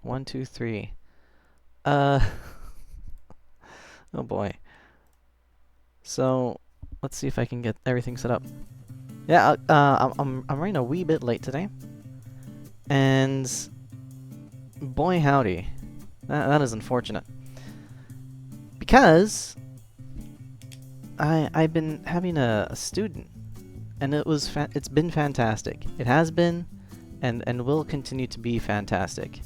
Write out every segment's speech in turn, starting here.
1, 2, 3. Uh, oh boy. So let's see if I can get everything set up. Yeah, I'm running a wee bit late today, and boy howdy, that is unfortunate because I've been having a student, and it's been fantastic. It has been, and will continue to be fantastic.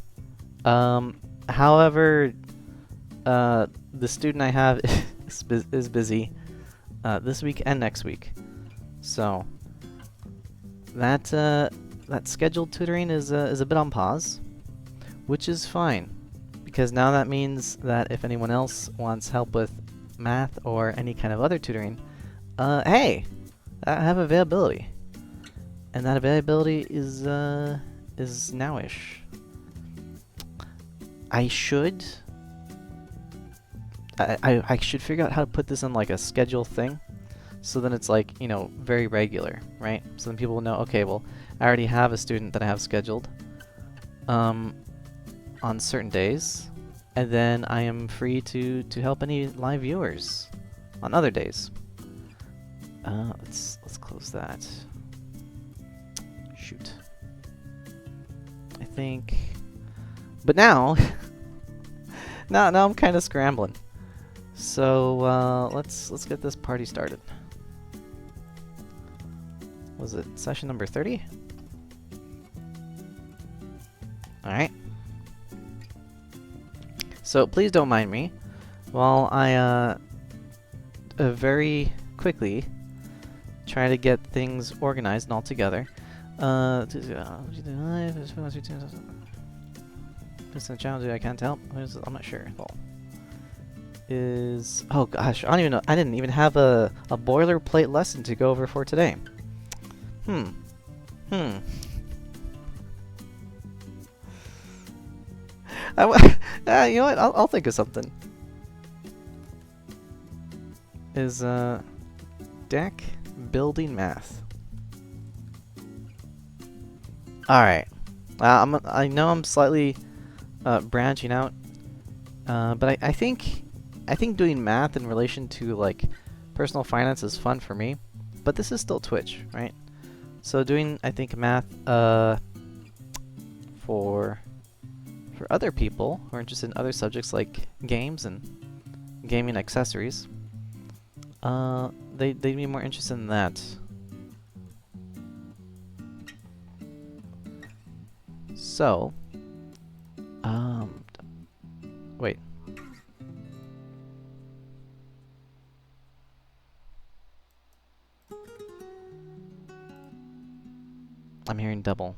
However, the student I have is busy this week and next week, so that scheduled tutoring is a bit on pause, which is fine, because now that means that if anyone else wants help with math or any kind of other tutoring, hey, I have availability, and that availability is nowish. I should figure out how to put this in like a schedule thing, so then it's like, you know, very regular, right? So then people will know, okay, well, I already have a student that I have scheduled on certain days, and then I am free to help any live viewers on other days. Let's close that. Shoot. I think, but now now I'm kind of scrambling. So let's get this party started. Was it session number 30? All right. So please don't mind me while I very quickly try to get things organized and all together. This is a challenge I can't help. I'm not sure. Well, oh gosh, I don't even know. I didn't even have a boilerplate lesson to go over for today. You know what? I'll think of something. Is deck building math. All right. I know I'm slightly branching out, but I think doing math in relation to like personal finance is fun for me. But this is still Twitch, right? So doing, I think, math for other people who are interested in other subjects like games and gaming accessories, they'd be more interested in that. So, wait. I'm hearing double.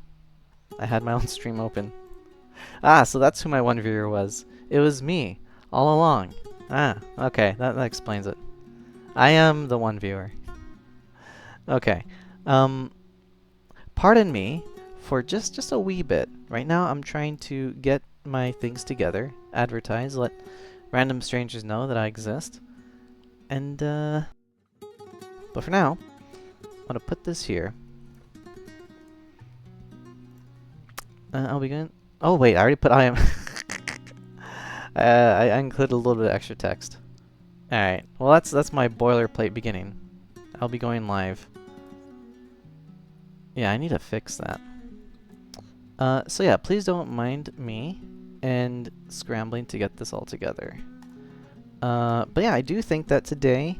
I had my own stream open. Ah, so that's who my one viewer was. It was me, all along. Ah, okay, that explains it. I am the one viewer. Okay. Pardon me for just a wee bit. Right now I'm trying to get my things together, advertise, let random strangers know that I exist. And but for now, I'm gonna put this here. I'll begin. Oh wait, I already put I am. I included a little bit of extra text. All right. Well, that's my boilerplate beginning. I'll be going live. Yeah, I need to fix that. So yeah, please don't mind me and scrambling to get this all together. But yeah, I do think that today,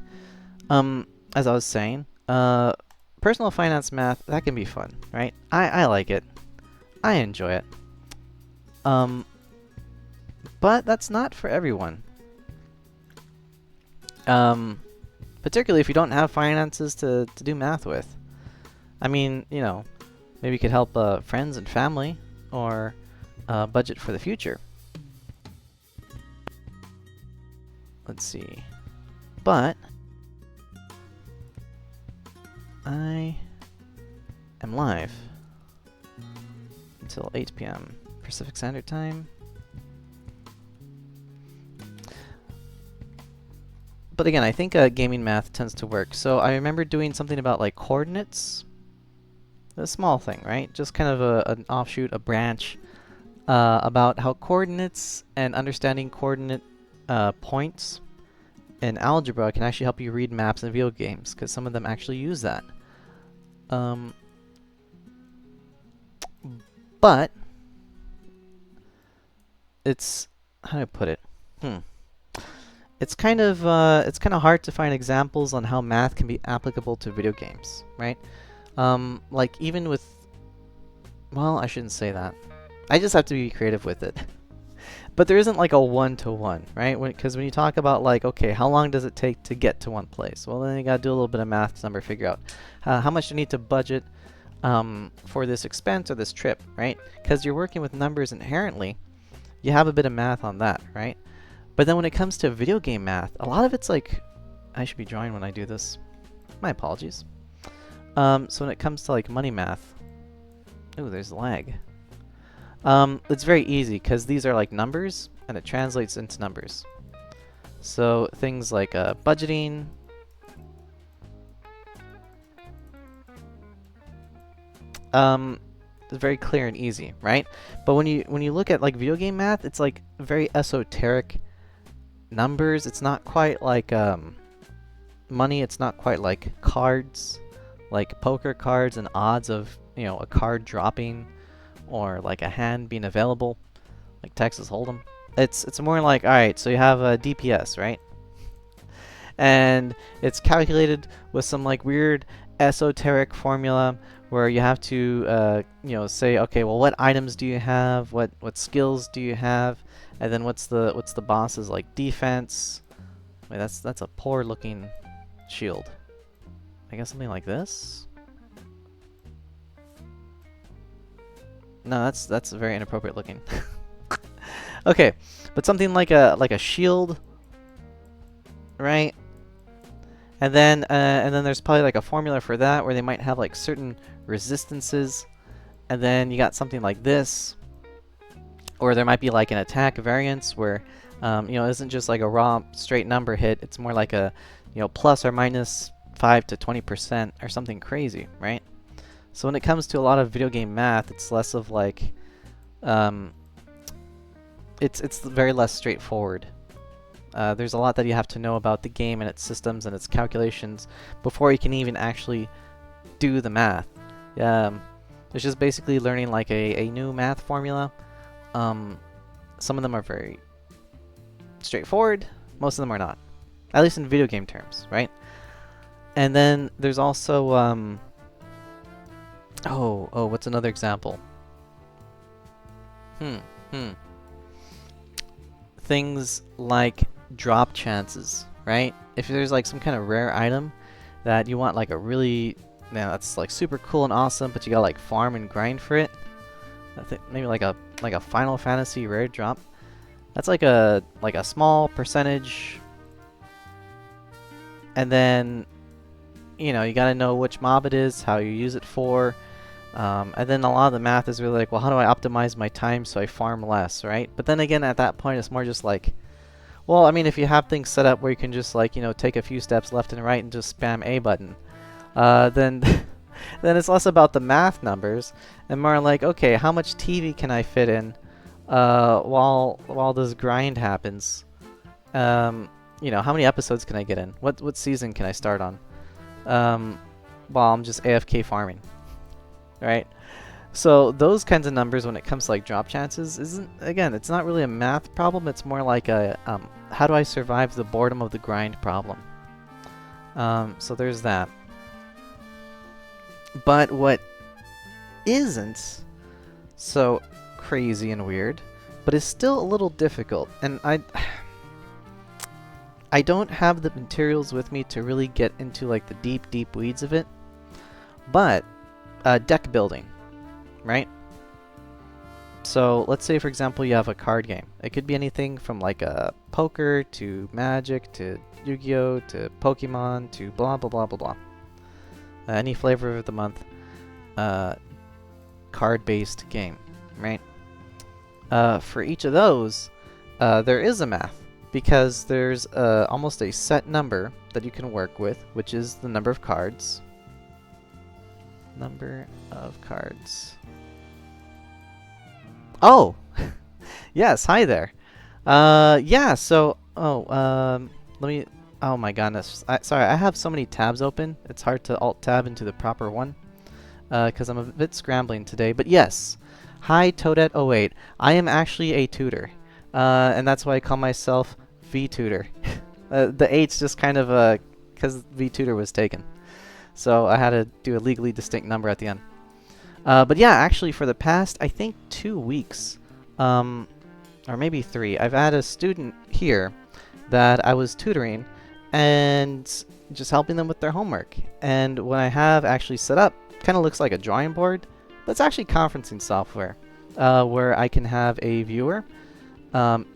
as I was saying, personal finance math, that can be fun, right? I like it. I enjoy it. But that's not for everyone. Particularly if you don't have finances to do math with. I mean, you know, maybe you could help friends and family, or budget for the future. Let's see. But I am live until 8 p.m. Pacific Standard Time. But again, I think gaming math tends to work. So I remember doing something about like coordinates. A small thing, right? Just kind of an offshoot, a branch about how coordinates and understanding coordinate points in algebra can actually help you read maps in video games, because some of them actually use that. But it's, how do I put it? It's kind of hard to find examples on how math can be applicable to video games, right? Like even with, well, I shouldn't say that. I just have to be creative with it. But there isn't like a one-to-one, right? Because when you talk about like, okay, how long does it take to get to one place? Well, then you gotta do a little bit of math to figure out how much you need to budget for this expense or this trip, right? Because you're working with numbers inherently, you have a bit of math on that, right? But then when it comes to video game math, a lot of it's like, I should be drawing when I do this. My apologies. So when it comes to like money math, ooh, there's lag. It's very easy because these are like numbers and it translates into numbers. So things like budgeting, it's very clear and easy, right? But when you look at like video game math, it's like very esoteric numbers. It's not quite like money. It's not quite like cards, like poker cards and odds of, you know, a card dropping, or like a hand being available, like Texas Hold'em. It's more like, all right, so you have a DPS, right? And it's calculated with some like weird esoteric formula where you have to you know, say, okay, well, what items do you have? What skills do you have? And then what's the boss's like defense? Wait, that's a poor looking shield. I guess something like this. No, that's very inappropriate looking. Okay, but something like a shield, right? And then there's probably like a formula for that where they might have like certain resistances, and then you got something like this, or there might be like an attack variance where you know, it isn't just like a raw straight number hit. It's more like a, you know, plus or minus 5 to 20% or something crazy, right? So when it comes to a lot of video game math, it's less of like, it's very less straightforward. There's a lot that you have to know about the game and its systems and its calculations before you can even actually do the math. It's just basically learning like a new math formula. Some of them are very straightforward, most of them are not. At least in video game terms, right? And then there's also, oh, what's another example? Things like drop chances, right? If there's like some kind of rare item that you want like a really, man, that's like super cool and awesome, but you gotta like farm and grind for it. I think maybe like a Final Fantasy rare drop. That's like a small percentage, and then, you know, you gotta know which mob it is, how you use it for. And then a lot of the math is really like, well, how do I optimize my time so I farm less, right? But then again, at that point, it's more just like, well, I mean, if you have things set up where you can just like, you know, take a few steps left and right and just spam A button, then then it's less about the math numbers and more like, okay, how much TV can I fit in while this grind happens? You know, how many episodes can I get in? What season can I start on? While I'm just AFK farming. Right? So those kinds of numbers when it comes to like drop chances isn't, again, it's not really a math problem, it's more like a how do I survive the boredom of the grind problem. So there's that. But what isn't so crazy and weird, but is still a little difficult, and I don't have the materials with me to really get into like the deep weeds of it, but deck building, right? So let's say, for example, you have a card game. It could be anything from like a poker to Magic to Yu-Gi-Oh to Pokemon to blah blah blah blah blah. Any flavor of the month card-based game, right? For each of those, there is a math, because there's almost a set number that you can work with, which is the number of cards. Number of cards. Oh! Yes, hi there. Yeah, so, let me, oh my goodness. Sorry, I have so many tabs open. It's hard to alt-tab into the proper one, because I'm a bit scrambling today. But yes, hi Toadette08. I am actually a tutor, and that's why I call myself VTutor. The eight's just kind of, because VTutor was taken. So I had to do a legally distinct number at the end. But yeah, actually for the past, I think 2 weeks, or maybe 3, I've had a student here that I was tutoring and just helping them with their homework. And what I have actually set up kind of looks like a drawing board, but it's actually conferencing software where I can have a viewer,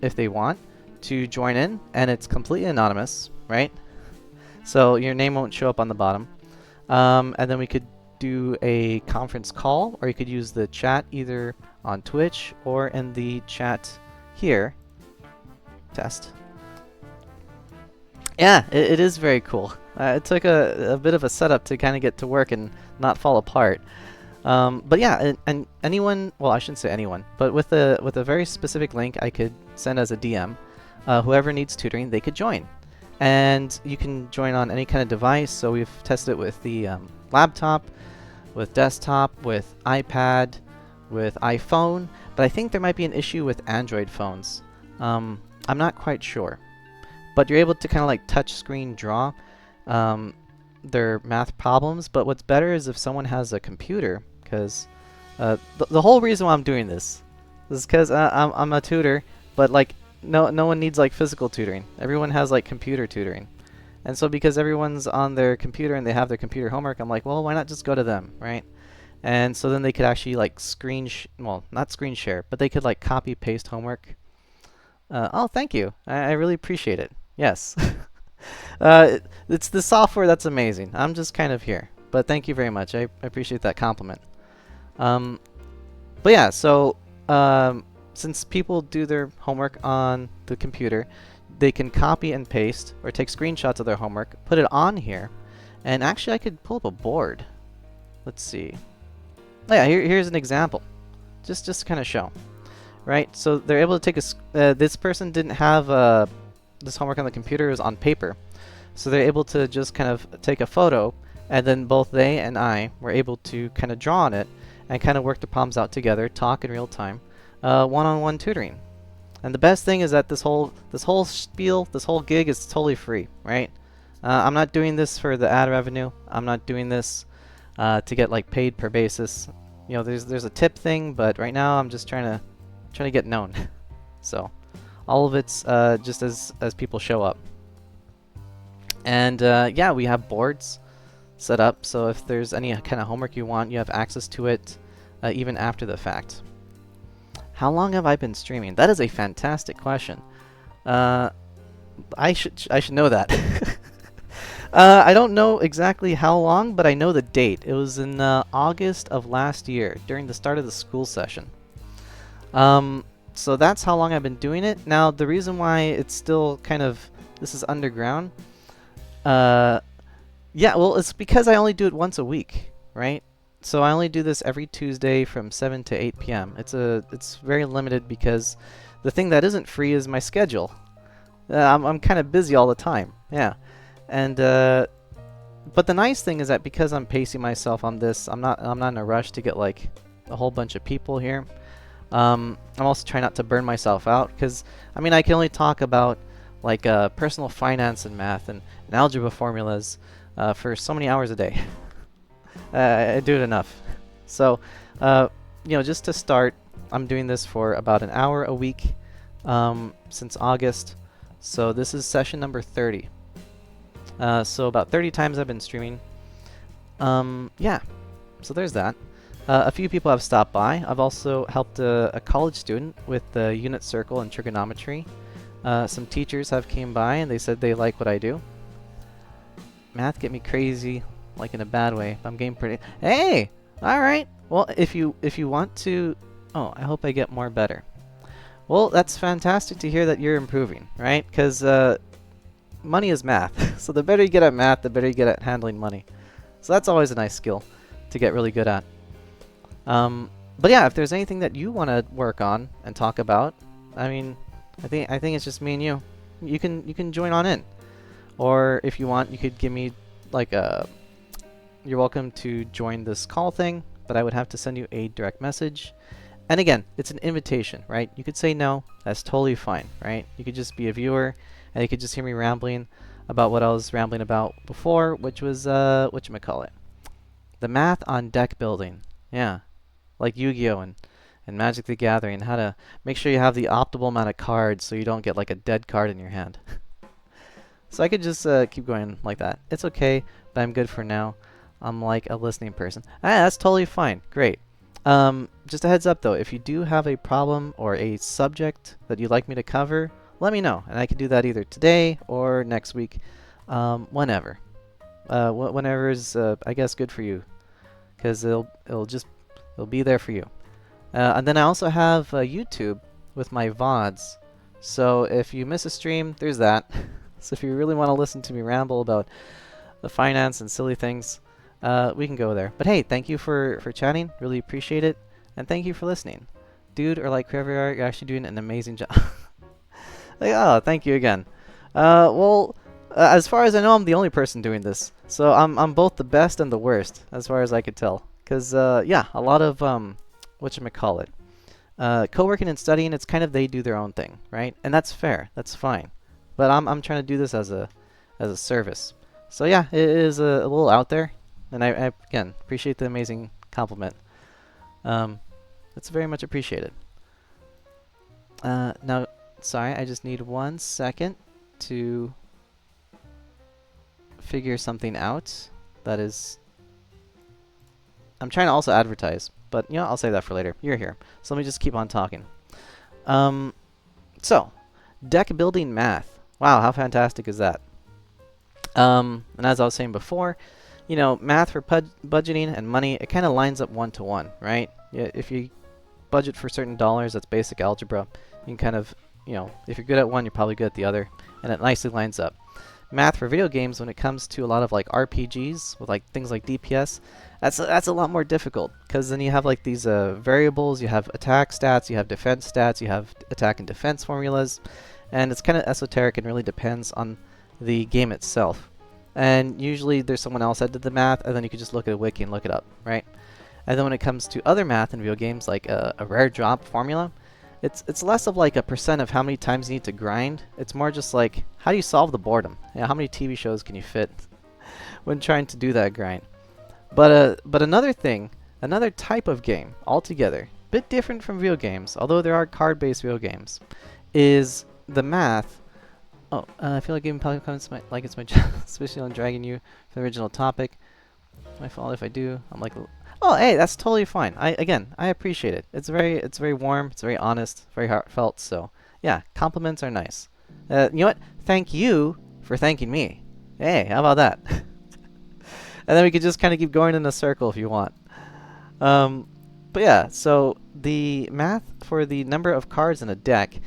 if they want, to join in, and it's completely anonymous, right? So your name won't show up on the bottom. And then we could do a conference call, or you could use the chat either on Twitch or in the chat here. Test. Yeah, it is very cool. It took a bit of a setup to kind of get to work and not fall apart. But yeah, and anyone, well, I shouldn't say anyone, but with a very specific link I could send as a DM, whoever needs tutoring, they could join. And you can join on any kind of device, so we've tested it with the laptop, with desktop, with iPad, with iPhone, but I think there might be an issue with Android phones. I'm not quite sure. But you're able to kind of like touch screen draw their math problems, but what's better is if someone has a computer, because the whole reason why I'm doing this is because I'm a tutor, but like no one needs like physical tutoring. Everyone has like computer tutoring. And so because everyone's on their computer and they have their computer homework, I'm like, well, why not just go to them, right? And so then they could actually like well, not screen share, but they could like copy paste homework. Oh, thank you. I really appreciate it. Yes. It's the software that's amazing. I'm just kind of here. But thank you very much. I appreciate that compliment. But yeah, so since people do their homework on the computer, they can copy and paste or take screenshots of their homework, put it on here, and actually I could pull up a board. Let's see. Oh yeah, here's an example. Just to kind of show. Right? So they're able to take this person didn't have this homework on the computer, it was on paper. So they're able to just kind of take a photo, and then both they and I were able to kind of draw on it and kind of work the problems out together, talk in real time, one-on-one tutoring. And the best thing is that this whole spiel, this whole gig is totally free, right? I'm not doing this for the ad revenue. I'm not doing this to get like paid per basis. You know, there's a tip thing, but right now I'm just trying to get known. So all of it's just as people show up. And yeah, we have boards set up, so if there's any kind of homework you want, you have access to it even after the fact. How long have I been streaming? That is a fantastic question. I should know that. I don't know exactly how long, but I know the date. It was in August of last year, during the start of the school session. So that's how long I've been doing it. Now, the reason why it's still kind of, this is underground. Yeah, well, it's because I only do it once a week, right? So I only do this every Tuesday from 7 to 8 p.m. It's very limited because the thing that isn't free is my schedule. I'm kind of busy all the time, yeah. And but the nice thing is that because I'm pacing myself on this, I'm not in a rush to get like a whole bunch of people here. I'm also trying not to burn myself out because I mean I can only talk about like personal finance and math and algebra formulas for so many hours a day. I do it enough. So you know, just to start, I'm doing this for about an hour a week since August. So this is session number 30. So about 30 times I've been streaming. Yeah, so there's that. A few people have stopped by. I've also helped a college student with the unit circle and trigonometry. Some teachers have came by and they said they like what I do. Math get me crazy, like in a bad way. I'm getting pretty. Hey, all right. Well, if you want to, oh, I hope I get more better. Well, that's fantastic to hear that you're improving, right? Because money is math. So the better you get at math, the better you get at handling money. So that's always a nice skill to get really good at. But yeah, if there's anything that you want to work on and talk about, I mean, I think it's just me and you. You can join on in, or if you want, you could give me like a. You're welcome to join this call thing, but I would have to send you a direct message. And again, it's an invitation, right? You could say no. That's totally fine, right? You could just be a viewer, and you could just hear me rambling about what I was rambling about before, which was whatchamacallit, the math on deck building. Yeah, like Yu-Gi-Oh and Magic the Gathering, how to make sure you have the optimal amount of cards so you don't get like a dead card in your hand. So I could just keep going like that. It's okay, but I'm good for now. I'm like a listening person. That's totally fine. Great. Just a heads up though, if you do have a problem or a subject that you'd like me to cover, let me know, and I can do that either today or next week, whenever. Whenever is, I guess, good for you, because it'll be there for you. And then I also have YouTube with my VODs. So if you miss a stream, there's that. So if you really want to listen to me ramble about the finance and silly things, we can go there. But hey, thank you for chatting. Really appreciate it. And thank you for listening. Dude, or like whoever you are, you're actually doing an amazing job. Like, oh, thank you again. Well, as far as I know, I'm the only person doing this. So I'm both the best and the worst, as far as I could tell. Because, yeah, a lot of, whatchamacallit, co-working and studying, it's kind of they do their own thing, right? And that's fair. That's fine. But I'm trying to do this as a service. So yeah, it is a little out there. And I again, appreciate the amazing compliment. It's very much appreciated. Now, sorry, I just need 1 second to figure something out. That is... I'm trying to also advertise, but you know, I'll save that for later. You're here, so let me just keep on talking. So, deck building math. Wow, how fantastic is that? And as I was saying before, you know, math for budgeting and money, it kind of lines up one-to-one, right? Yeah, if you budget for certain dollars, that's basic algebra. You can kind of, you know, if you're good at one, you're probably good at the other, and it nicely lines up. Math for video games, when it comes to a lot of like RPGs with like things like DPS, that's a lot more difficult, because then you have like these variables, you have attack stats, you have defense stats, you have attack and defense formulas, and it's kind of esoteric and really depends on the game itself. And usually there's someone else that did the math, and then you can just look at a wiki and look it up, right? And then when it comes to other math in video games, like a rare drop formula, it's less of like a percent of how many times you need to grind. It's more just like, how do you solve the boredom? You know, how many TV shows can you fit when trying to do that grind? But another thing, another type of game altogether, bit different from video games, although there are card-based video games, is the math. Oh, I feel like giving public comments like it's my job, especially on dragging you for the original topic. My fault if I do. I'm like, oh, hey, that's totally fine. I appreciate it. It's very warm. It's very honest. Very heartfelt. So yeah, compliments are nice. You know what? Thank you for thanking me. Hey, how about that? And then we could just kind of keep going in a circle if you want. But yeah, so the math for the number of cards in a deck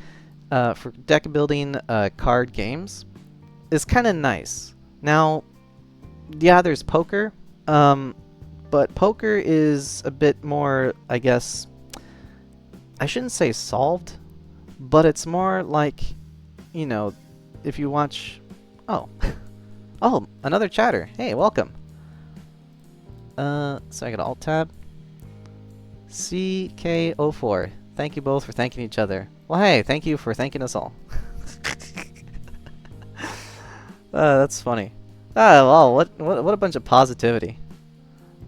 for deck building card games is kind of nice. Now, yeah, there's poker, but poker is a bit more, I guess, I shouldn't say solved, but it's more like, you know, if you watch... Oh. Oh, another chatter. Hey, welcome. So I got Alt-Tab. CK04. Thank you both for thanking each other. Well, hey, thank you for thanking us all. That's funny. Wow, what a bunch of positivity.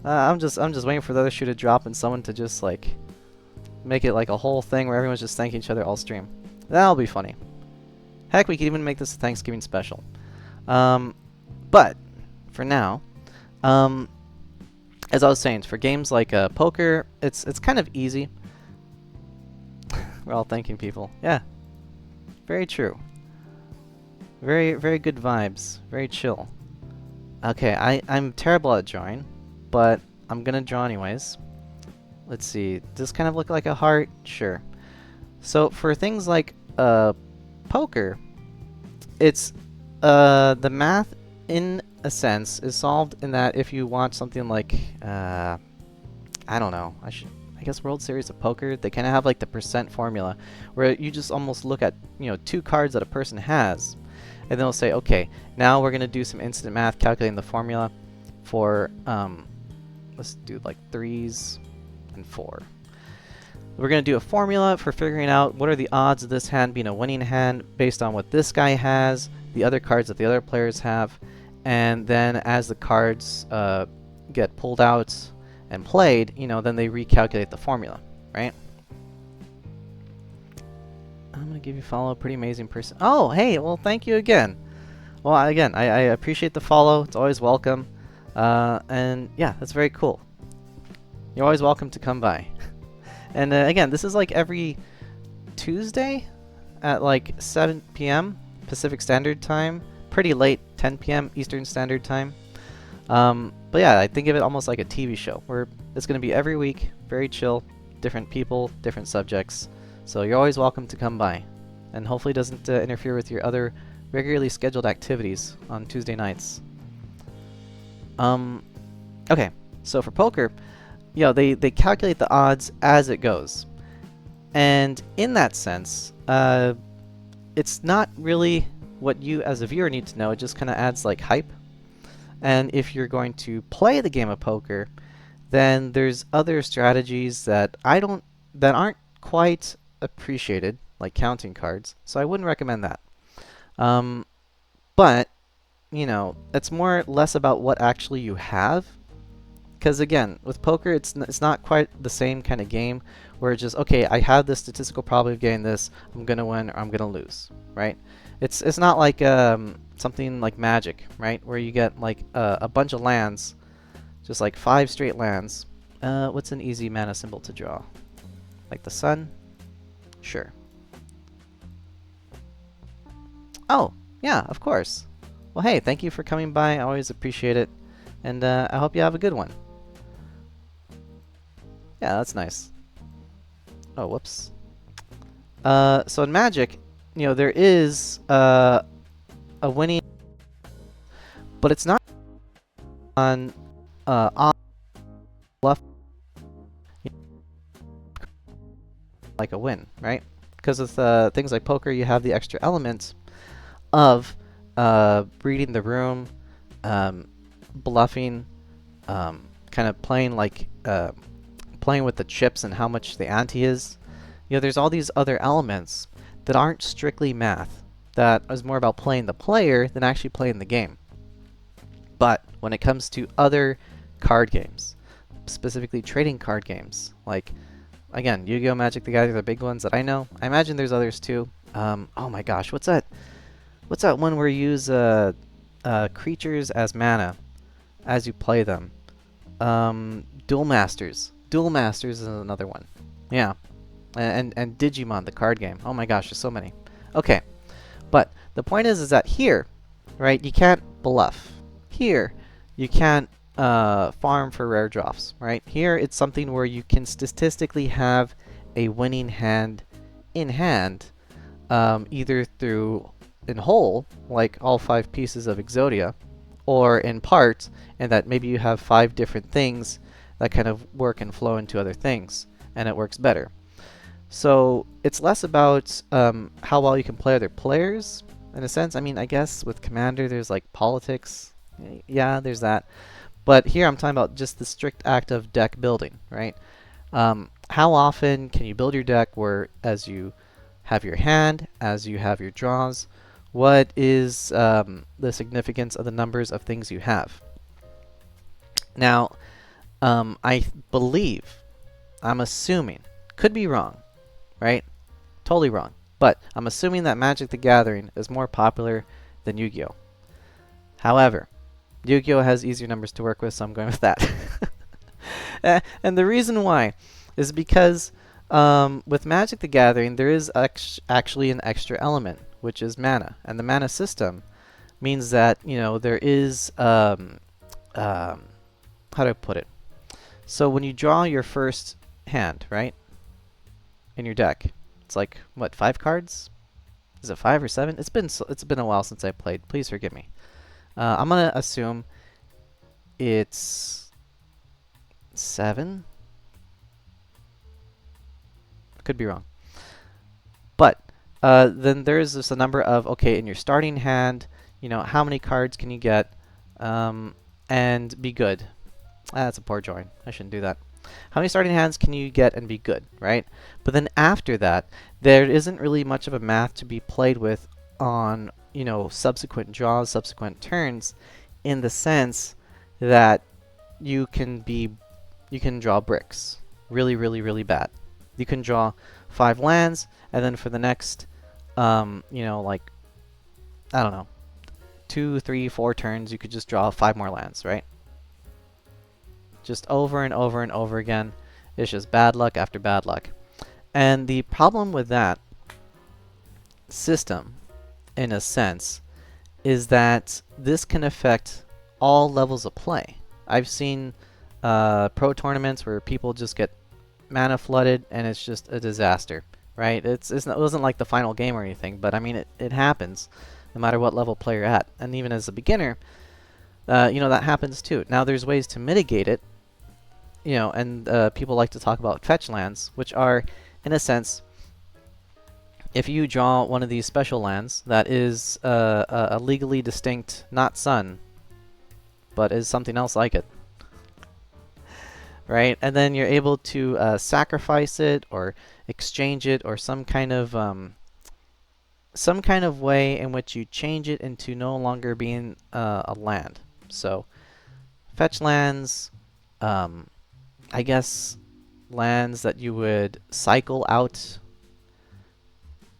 I'm just waiting for the other shoe to drop and someone to just like make it like a whole thing where everyone's just thanking each other all stream. That'll be funny. Heck, we could even make this a Thanksgiving special. But for now, as I was saying, for games like poker, it's kind of easy. We're all thanking people. Yeah, very true. Very good vibes. Very chill. Okay, I'm terrible at drawing, but I'm gonna draw anyways. Let's see. Does this kind of look like a heart? Sure. So for things like poker, it's the math in a sense is solved in that if you want something like I don't know. I I guess World Series of Poker, they kind of have like the percent formula where you just almost look at, you know, 2 cards that a person has, and they'll say, okay, now we're going to do some instant math calculating the formula for, let's do like 3s and 4. We're going to do a formula for figuring out what are the odds of this hand being a winning hand based on what this guy has, the other cards that the other players have, and then as the cards get pulled out and played, you know, then they recalculate the formula, right? I'm going to give you a follow, pretty amazing person. Oh, hey, well, thank you again. Well, again, I appreciate the follow. It's always welcome. And yeah, that's very cool. You're always welcome to come by. And again, this is like every Tuesday at like 7 p.m. Pacific Standard Time. Pretty late, 10 p.m. Eastern Standard Time. But yeah, I think of it almost like a TV show where it's going to be every week, very chill, different people, different subjects. So you're always welcome to come by. And hopefully it doesn't interfere with your other regularly scheduled activities on Tuesday nights. Okay, so for poker, you know, they calculate the odds as it goes. And in that sense, it's not really what you as a viewer need to know. It just kind of adds like hype. And if you're going to play the game of poker, then there's other strategies that aren't quite appreciated, like counting cards. So I wouldn't recommend that. But you know, it's less about what actually you have. Because again, with poker, it's not quite the same kind of game where it's just, okay, I have this statistical probability of getting this, I'm gonna win or I'm gonna lose, right? It's not like something like Magic, right, where you get like a bunch of lands, just like 5 straight lands. What's an easy mana symbol to draw? Like the sun? Sure. Oh, yeah, of course. Well, hey, thank you for coming by. I always appreciate it, and I hope you have a good one. Yeah, that's nice. Oh, whoops. So in Magic, you know, there is a winning, but it's not on bluff like a win, right? Because with things like poker, you have the extra element of reading the room, bluffing, kind of playing like playing with the chips and how much the ante is. You know, there's all these other elements that aren't strictly math, that is more about playing the player than actually playing the game. But when it comes to other card games, specifically trading card games, like, again, Yu-Gi-Oh! Magic the Gathering are the big ones that I know. I imagine there's others too. Oh my gosh, what's that one where you use creatures as mana as you play them? Duel Masters. Duel Masters is another one. Yeah. And Digimon, the card game. Oh my gosh, there's so many. Okay. But the point is that here, right, you can't bluff. Here, you can't farm for rare drops, right? Here, it's something where you can statistically have a winning hand in hand, either through in whole, like all 5 pieces of Exodia, or in part, and that maybe you have 5 different things that kind of work and flow into other things, and it works better. So it's less about how well you can play other players, in a sense. I mean, I guess with Commander, there's like politics. Yeah, there's that. But here I'm talking about just the strict act of deck building, right? How often can you build your deck where as you have your hand, as you have your draws, what is the significance of the numbers of things you have? Now, I believe, I'm assuming, could be wrong, right? Totally wrong. But I'm assuming that Magic the Gathering is more popular than Yu-Gi-Oh! However, Yu-Gi-Oh! Has easier numbers to work with, so I'm going with that. And the reason why is because with Magic the Gathering, there is actually an extra element, which is mana. And the mana system means that, you know, there is, how do I put it? So when you draw your first hand, right, in your deck, it's like, what, 5 cards? Is it 5 or 7? It's been a while since I played. Please forgive me. I'm gonna assume it's 7. Could be wrong. But then there's just a number of, okay, in your starting hand, you know, how many cards can you get and be good? That's a poor drawing. I shouldn't do that. How many starting hands can you get and be good, right? But then after that, there isn't really much of a math to be played with on, you know, subsequent draws, subsequent turns, in the sense that you can draw bricks really, really, really bad. You can draw 5 lands, and then for the next, you know, like, I don't know, 2, 3, 4 turns, you could just draw 5 more lands, right? Just over and over and over again. It's just bad luck after bad luck. And the problem with that system, in a sense, is that this can affect all levels of play. I've seen pro tournaments where people just get mana flooded and it's just a disaster, right? It wasn't like the final game or anything, but I mean, it happens no matter what level player you're at. And even as a beginner, you know, that happens too. Now, there's ways to mitigate it, you know, and people like to talk about fetch lands, which are, in a sense, if you draw one of these special lands that is a legally distinct, not sun, but is something else like it, right? And then you're able to sacrifice it or exchange it, or some kind of way in which you change it into no longer being a land. So fetch lands, I guess lands that you would cycle out,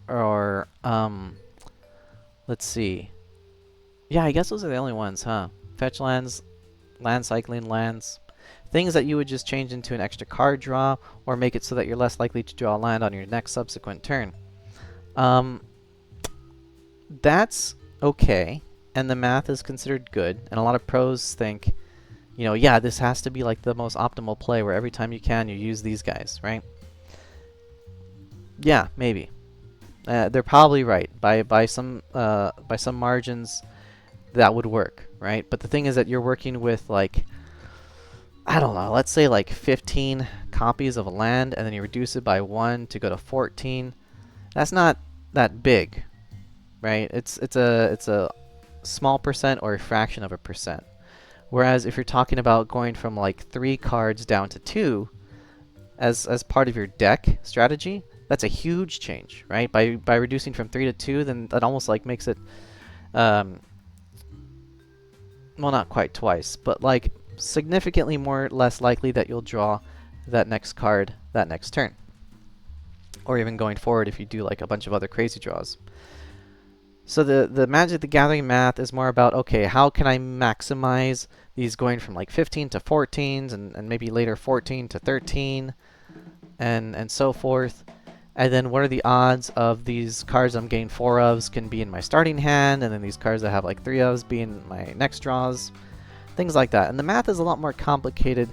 or let's see. Yeah, I guess those are the only ones, huh? Fetch lands, land cycling lands, things that you would just change into an extra card draw, or make it so that you're less likely to draw a land on your next subsequent turn. That's okay, and the math is considered good, and a lot of pros think, you know, yeah, this has to be like the most optimal play where every time you can, you use these guys, right? Yeah, maybe. They're probably right. By some margins, that would work, right? But the thing is that you're working with, like, I don't know, let's say like 15 copies of a land, and then you reduce it by 1 to go to 14. That's not that big, right? It's a small percent or a fraction of a percent. Whereas if you're talking about going from like 3 cards down to 2 as part of your deck strategy, that's a huge change, right? By reducing from 3 to 2, then that almost like makes it, well, not quite twice, but like significantly less likely that you'll draw that next card that next turn, or even going forward if you do like a bunch of other crazy draws. So the Magic the Gathering math is more about, okay, how can I maximize these going from like 15 to 14s, and maybe later 14 to 13, and so forth. And then what are the odds of these cards I'm getting 4 ofs can be in my starting hand, and then these cards that have like 3 ofs be in my next draws, things like that. And the math is a lot more complicated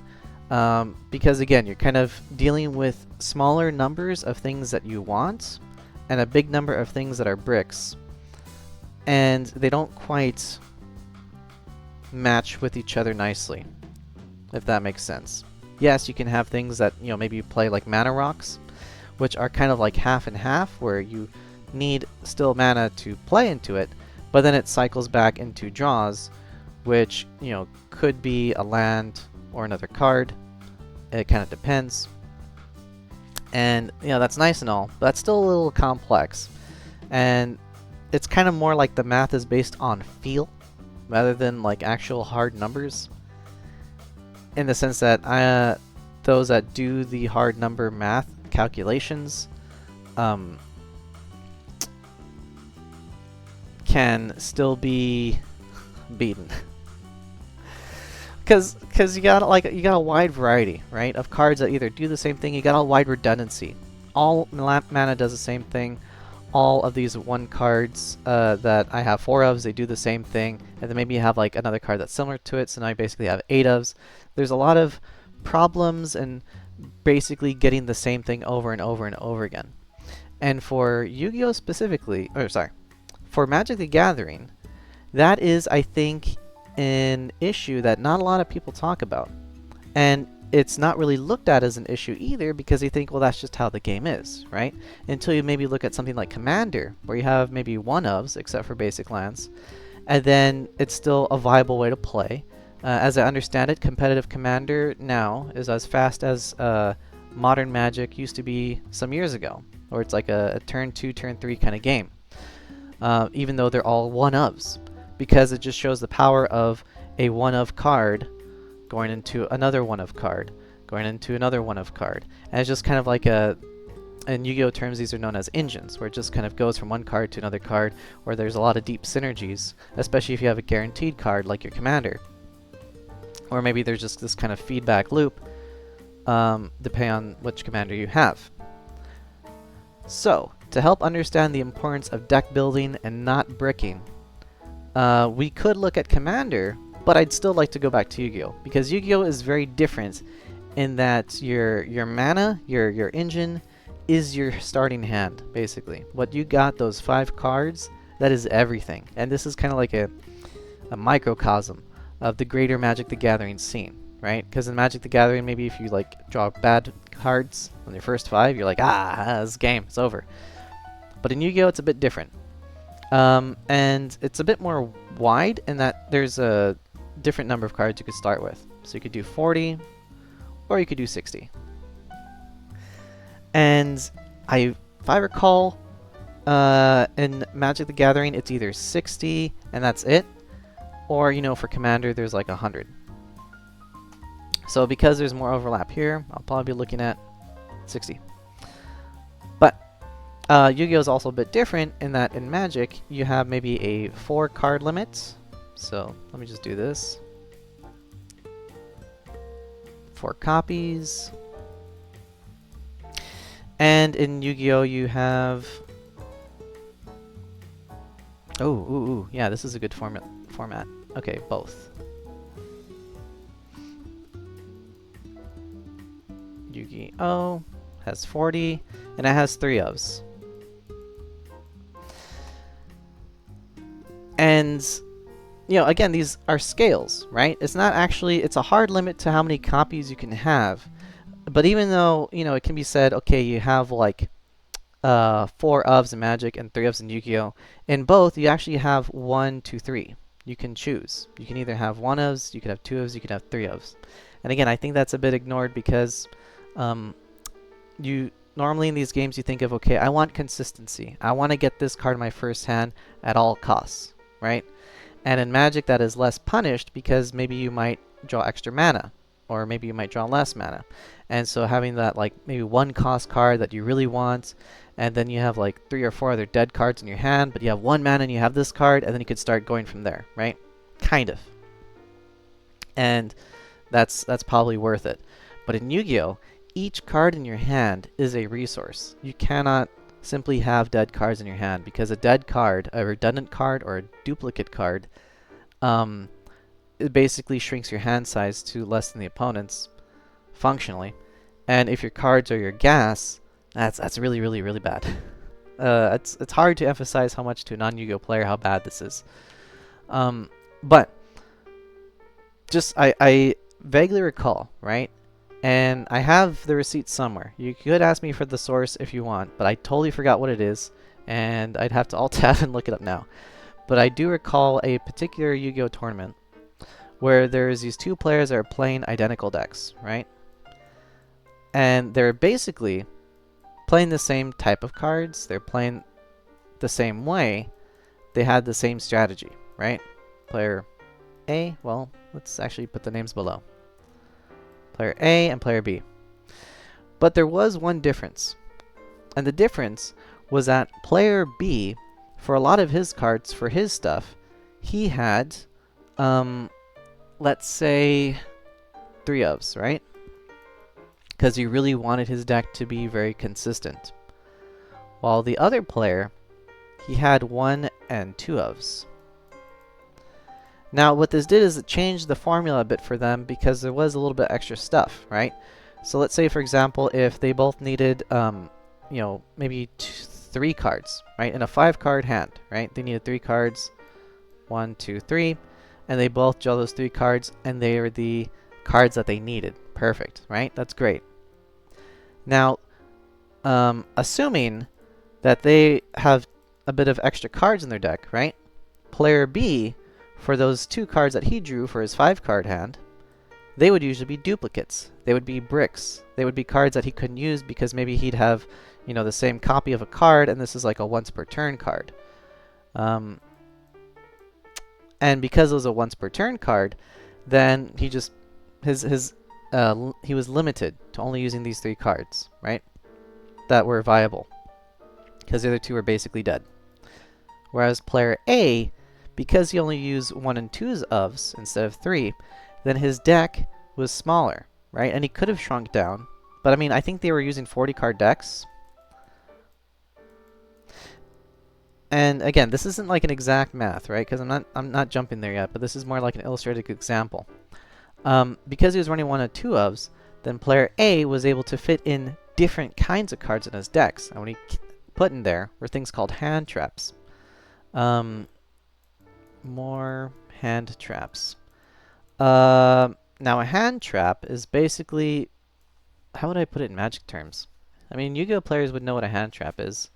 because, again, you're kind of dealing with smaller numbers of things that you want and a big number of things that are bricks. And they don't quite match with each other nicely, if that makes sense. Yes, you can have things that, you know, maybe you play like mana rocks, which are kind of like half and half, where you need still mana to play into it, but then it cycles back into draws, which, you know, could be a land or another card. It kind of depends. And, you know, that's nice and all, but that's still a little complex. And it's kind of more like the math is based on feel rather than like actual hard numbers, in the sense that those that do the hard number math calculations can still be beaten. Because you got a wide variety, right, of cards that either do the same thing. You got a wide redundancy. All mana does the same thing. All of these 1 cards that I have 4 ofs, they do the same thing. And then maybe you have like another card that's similar to it, so now you basically have 8 ofs. There's a lot of problems and basically getting the same thing over and over and over again. And for Yu-Gi-Oh specifically, or sorry, for Magic the Gathering, that is, I think, an issue that not a lot of people talk about. And it's not really looked at as an issue either, because you think, well, that's just how the game is, right? Until you maybe look at something like Commander, where you have maybe one-ofs, except for basic lands, and then it's still a viable way to play. As I understand it, competitive Commander now is as fast as modern Magic used to be some years ago, or it's like a turn 2, turn 3 kind of game, even though they're all one-ofs, because it just shows the power of a one-of card going into another one-of card, going into another one-of card. And it's just kind of like in Yu-Gi-Oh terms, these are known as engines, where it just kind of goes from one card to another card, where there's a lot of deep synergies, especially if you have a guaranteed card like your Commander. Or maybe there's just this kind of feedback loop, depending on which Commander you have. So, to help understand the importance of deck building and not bricking, we could look at Commander, but I'd still like to go back to Yu-Gi-Oh! Because Yu-Gi-Oh! Is very different in that your mana, your engine, is your starting hand, basically. What you got, those 5 cards, that is everything. And this is kind of like a microcosm of the greater Magic the Gathering scene, right? Because in Magic the Gathering, maybe if you like draw bad cards on your first 5, you're like, this game, it's over. But in Yu-Gi-Oh! It's a bit different. And it's a bit more wide in that there's a different number of cards you could start with. So you could do 40, or you could do 60. And if I recall, in Magic the Gathering, it's either 60 and that's it, or, you know, for Commander, there's like 100. So because there's more overlap here, I'll probably be looking at 60. But Yu-Gi-Oh! Is also a bit different in that in Magic, you have maybe a 4 card limit. So let me just do this. 4 copies. And in Yu-Gi-Oh! You have... yeah, this is a good format. Okay, both. Yu-Gi-Oh! Has 40, and it has 3 ofs. And, you know, again, these are scales, right? It's not actually, it's a hard limit to how many copies you can have. But even though, you know, it can be said, okay, you have like 4 ofs in Magic and 3 ofs in Yu-Gi-Oh! In both, you actually have 1, 2, 3. You can choose. You can either have 1 ofs, you could have 2 ofs, you could have 3 ofs. And again, I think that's a bit ignored because you normally in these games you think of, okay, I want consistency. I want to get this card in my first hand at all costs, right? And in Magic that is less punished because maybe you might draw extra mana, or maybe you might draw less mana. And so having that like maybe 1 cost card that you really want, and then you have like 3 or 4 other dead cards in your hand, but you have 1 mana and you have this card, and then you could start going from there, right? Kind of. And that's probably worth it. But in Yu-Gi-Oh! Each card in your hand is a resource. You cannot simply have dead cards in your hand, because a dead card, a redundant card, or a duplicate card, it basically shrinks your hand size to less than the opponent's, functionally. And if your cards are your gas, that's really, really, really bad. It's hard to emphasize how much to a non-Yu-Gi-Oh! Player how bad this is. But just I vaguely recall, right? And I have the receipt somewhere. You could ask me for the source if you want, but I totally forgot what it is, and I'd have to alt-tab and look it up now. But I do recall a particular Yu-Gi-Oh! Tournament where there's these 2 players that are playing identical decks, right? And they're basically playing the same type of cards. They're playing the same way. They had the same strategy, right? Player A, well, let's actually put the names below. Player A and Player B. But there was one difference. And the difference was that Player B, for a lot of his cards, for his stuff, he had, let's say, 3 ofs, right? Because he really wanted his deck to be very consistent. While the other player, he had 1 and 2 ofs. Now, what this did is it changed the formula a bit for them, because there was a little bit extra stuff, right? So let's say, for example, if they both needed, you know, maybe 3 cards, right? In a 5-card hand, right? They needed 3 cards, 1, 2, 3, and they both draw those 3 cards, and they are the cards that they needed. Perfect, right? That's great. Now, assuming that they have a bit of extra cards in their deck, right? Player B, for those 2 cards that he drew for his 5-card hand, they would usually be duplicates. They would be bricks. They would be cards that he couldn't use because maybe he'd have, you know, the same copy of a card, and this is like a once per turn card. And because it was a once per turn card, then he just he was limited to only using these 3 cards, right? That were viable, because the other 2 were basically dead. Whereas player A, because he only used 1 and 2's ofs instead of 3, then his deck was smaller, right? And he could have shrunk down, but I mean, I think they were using 40-card decks. And again, this isn't like an exact math, right? Because I'm not jumping there yet, but this is more like an illustrative example. Because he was running 1 and 2 ofs, then player A was able to fit in different kinds of cards in his decks. And what he put in there were things called hand traps. More hand traps. Now a hand trap is basically, how would I put it in Magic terms? I mean, Yu-Gi-Oh players would know what a hand trap is.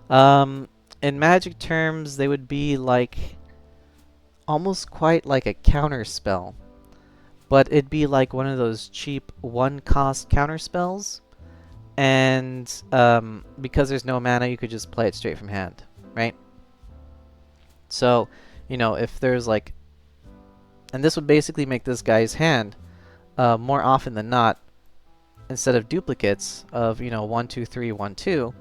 In Magic terms, they would be like, almost quite like a counter spell. But it'd be like one of those cheap 1-cost counter spells. And because there's no mana, you could just play it straight from hand, right? So, you know, if there's like, and this would basically make this guy's hand more often than not, instead of duplicates of, you know, 1, 2, 3, 1, 2,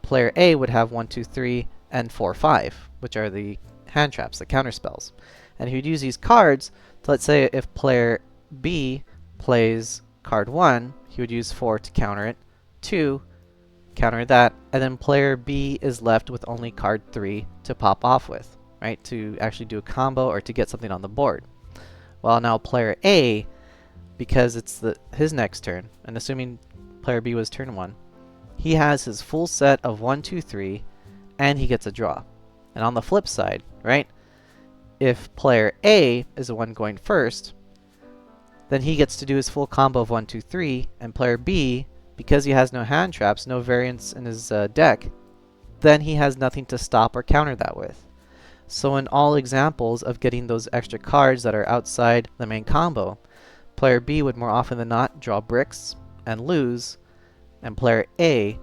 player A would have 1, 2, 3, and 4, 5, which are the hand traps, the counter spells. And he would use these cards to, let's say, if player B plays card 1, he would use 4 to counter it, 2, counter that, and then player B is left with only card 3 to pop off with, right? To actually do a combo or to get something on the board. Well, now player A, because it's his next turn, and assuming player B was turn 1, he has his full set of 1, 2, 3, and he gets a draw. And on the flip side, right, if player A is the one going first, then he gets to do his full combo of 1, 2, 3, and player B, because he has no hand traps, no variants in his deck, then he has nothing to stop or counter that with. So in all examples of getting those extra cards that are outside the main combo, player B would more often than not draw bricks and lose, and player A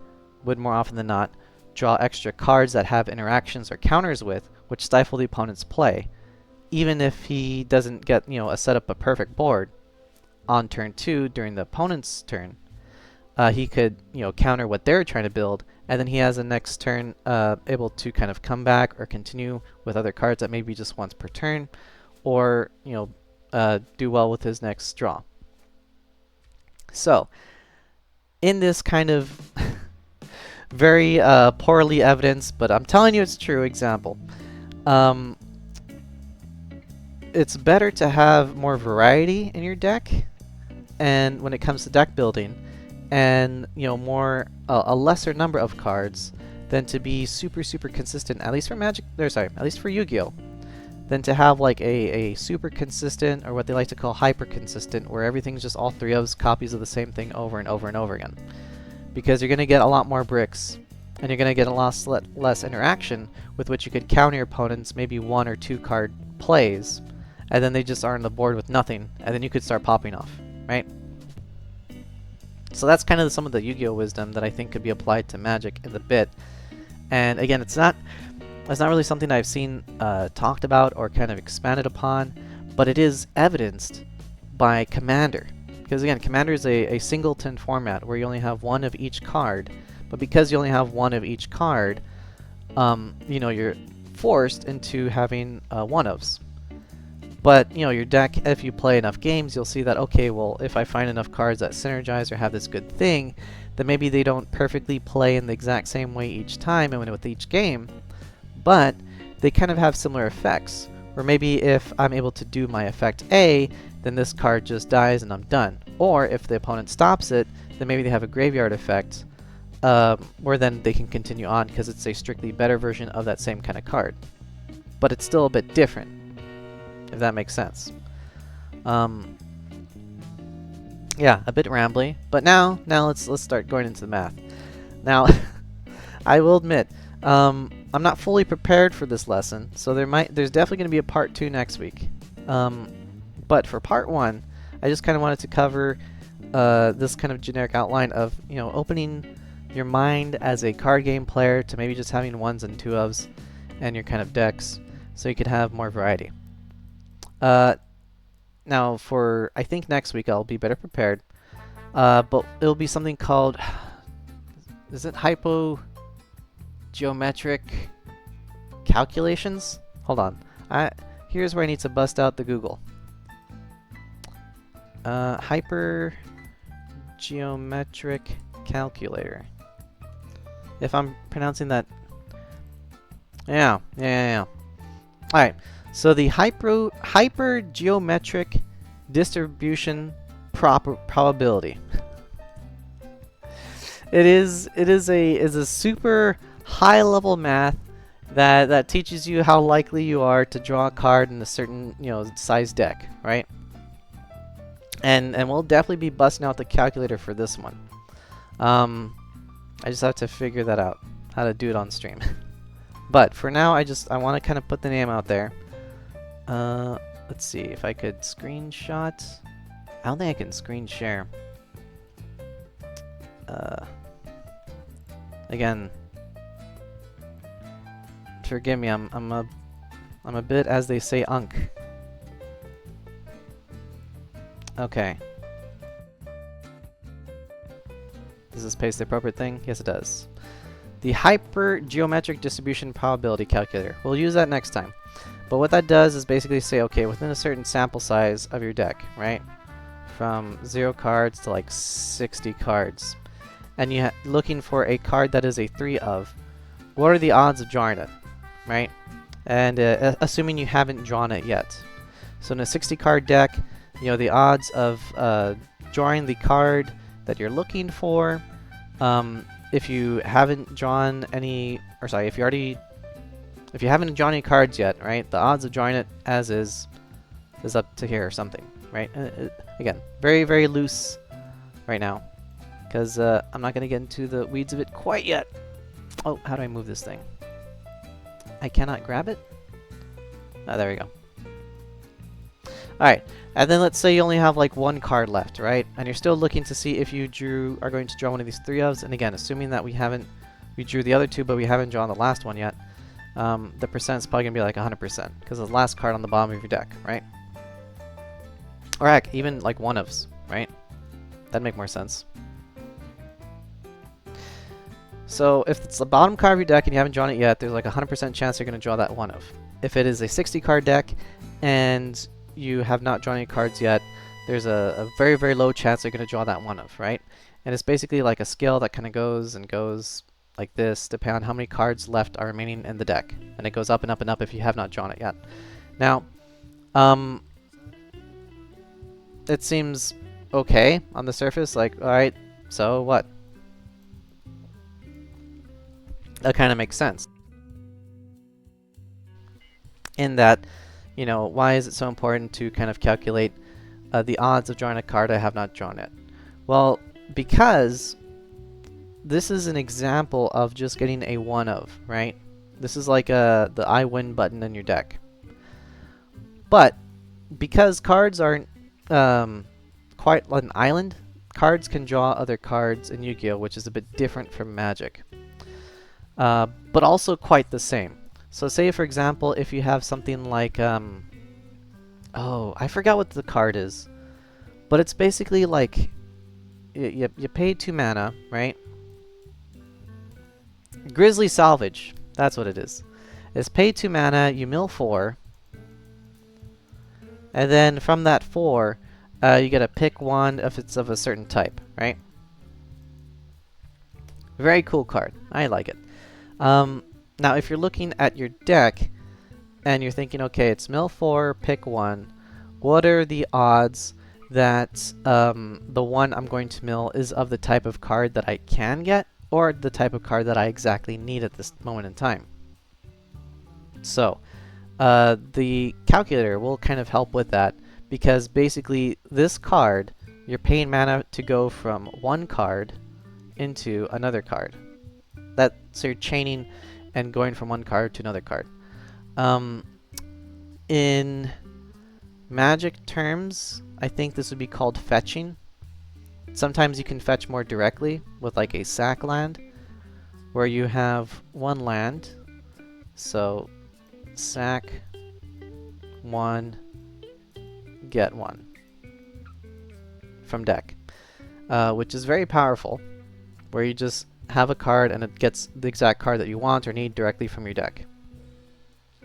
would more often than not draw extra cards that have interactions or counters with, which stifle the opponent's play. Even if he doesn't get, you know, a set up a perfect board on turn 2 during the opponent's turn, he could, you know, counter what they're trying to build, and then he has a next turn able to kind of come back or continue with other cards that maybe just once per turn, or, you know, do well with his next draw. So, in this kind of very poorly evidenced, but I'm telling you it's true example, it's better to have more variety in your deck, and when it comes to deck building, and, you know, more a lesser number of cards than to be super consistent, at least for at least for Yu-Gi-Oh, than to have like a super consistent, or what they like to call hyper consistent, where everything's just all 3 of copies of the same thing over and over and over again. Because you're going to get a lot more bricks, and you're going to get a lot less interaction with which you could counter your opponent's maybe 1 or 2 card plays, and then they just are on the board with nothing, and then you could start popping off, right? So that's kind of some of the Yu-Gi-Oh wisdom that I think could be applied to Magic in the bit. And again, it's not really something I've seen talked about or kind of expanded upon, but it is evidenced by Commander. Because again, Commander is a singleton format where you only have 1 of each card, but because you only have 1 of each card, you know, you're forced into having 1-ofs. But, you know, your deck, if you play enough games, you'll see that, okay, well, if I find enough cards that synergize or have this good thing, then maybe they don't perfectly play in the exact same way each time and with each game, but they kind of have similar effects. Or maybe if I'm able to do my effect A, then this card just dies and I'm done. Or if the opponent stops it, then maybe they have a graveyard effect, where then they can continue on because it's a strictly better version of that same kind of card. But it's still a bit different, if that makes sense. Yeah, a bit rambly, but now let's start going into the math. Now, I will admit, I'm not fully prepared for this lesson, so there's definitely going to be a part 2 next week. But for part 1, I just kind of wanted to cover this kind of generic outline of, you know, opening your mind as a card game player to maybe just having 1s and 2-ofs and your kind of decks, so you could have more variety. Now for, I think next week I'll be better prepared, but it'll be something called, is it hypogeometric calculations? Hold on, here's where I need to bust out the Google. Hypergeometric calculator. If I'm pronouncing that, yeah. Alright, so the hypergeometric distribution probability. It is a super high level math that teaches you how likely you are to draw a card in a certain, you know, size deck, right? And we'll definitely be busting out the calculator for this one. I just have to figure that out, how to do it on stream. But for now, I want to kind of put the name out there. Let's see if I could screenshot. I don't think I can screen share. Again, forgive me. I'm a bit, as they say, unk. Okay. Does this paste the appropriate thing? Yes, it does. The hypergeometric distribution probability calculator. We'll use that next time. But what that does is basically say, okay, within a certain sample size of your deck, right? From 0 cards to like 60 cards. And you're looking for a card that is a 3 of. What are the odds of drawing it, right? And assuming you haven't drawn it yet. So in a 60 card deck, you know, the odds of drawing the card that you're looking for, if you haven't drawn any, or sorry, if you haven't drawn any cards yet, right, the odds of drawing it as is up to here or something, right? Again, very, very loose right now, because I'm not going to get into the weeds of it quite yet. Oh, how do I move this thing? I cannot grab it? Oh, there we go. Alright, and then let's say you only have like 1 card left, right? And you're still looking to see if you are going to draw one of these 3-ofs, and again, assuming that we drew the other 2, but we haven't drawn the last one yet, the percent is probably going to be like 100%, because it's the last card on the bottom of your deck, right? Or heck, even like 1-ofs, right? That'd make more sense. So if it's the bottom card of your deck and you haven't drawn it yet, there's like a 100% chance you're going to draw that 1-of. If it is a 60 card deck and you have not drawn any cards yet, there's a very, very low chance you're going to draw that 1-of, right? And it's basically like a scale that kind of goes and goes like this, depending on how many cards left are remaining in the deck. And it goes up and up and up if you have not drawn it yet. Now, it seems okay on the surface, like, alright, so what? That kind of makes sense. In that, you know, why is it so important to kind of calculate the odds of drawing a card I have not drawn it? Well, because this is an example of just getting a 1-of, right? This is like the I win button in your deck. But because cards aren't quite like an island, cards can draw other cards in Yu-Gi-Oh!, which is a bit different from Magic. But also quite the same. So say, for example, if you have something like, oh, I forgot what the card is. But it's basically like, you pay 2 mana, right? Grizzly Salvage, that's what it is. It's pay 2 mana, you mill 4. And then from that 4, you get to pick one if it's of a certain type, right? Very cool card. I like it. Now, if you're looking at your deck and you're thinking, okay, it's mill 4, pick 1, what are the odds that the one I'm going to mill is of the type of card that I can get, or the type of card that I exactly need at this moment in time? So, the calculator will kind of help with that, because basically this card you're paying mana to go from one card into another card. So you're chaining and going from one card to another card. In Magic terms, I think this would be called fetching. Sometimes you can fetch more directly with like a sack land, where you have one land. So sack one, get one from deck, which is very powerful, where you just have a card and it gets the exact card that you want or need directly from your deck.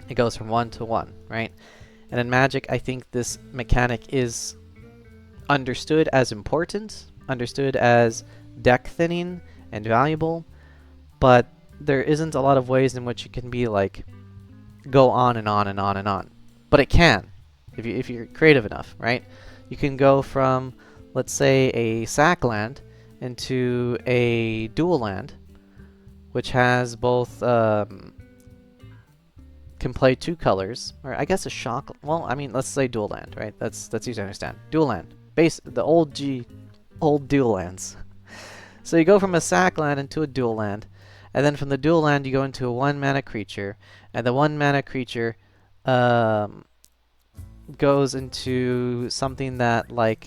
It goes from 1 to 1, right? And in Magic, I think this mechanic is understood as important, understood as deck thinning and valuable, but there isn't a lot of ways in which it can be like go on and on and on and on. But it can, if you're creative enough, right? You can go from, let's say, a sack land into a dual land, which has both can play two colors, or I guess a shock. Well, I mean, let's say dual land, right? That's easy to understand. Dual land, the old dual lands. So you go from a sack land into a dual land, and then from the dual land you go into a 1-mana creature, and the 1-mana creature goes into something that like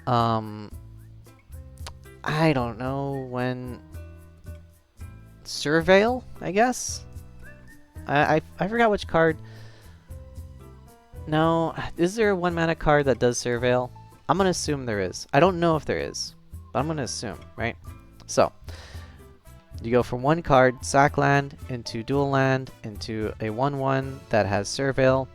I don't know, when Surveil, I guess. I forgot which card. No, is there a 1-mana card that does Surveil? I'm gonna assume there is. I don't know if there is, but I'm gonna assume, right? So you go from one card, sack land, into dual land, into a 1/1 that has Surveil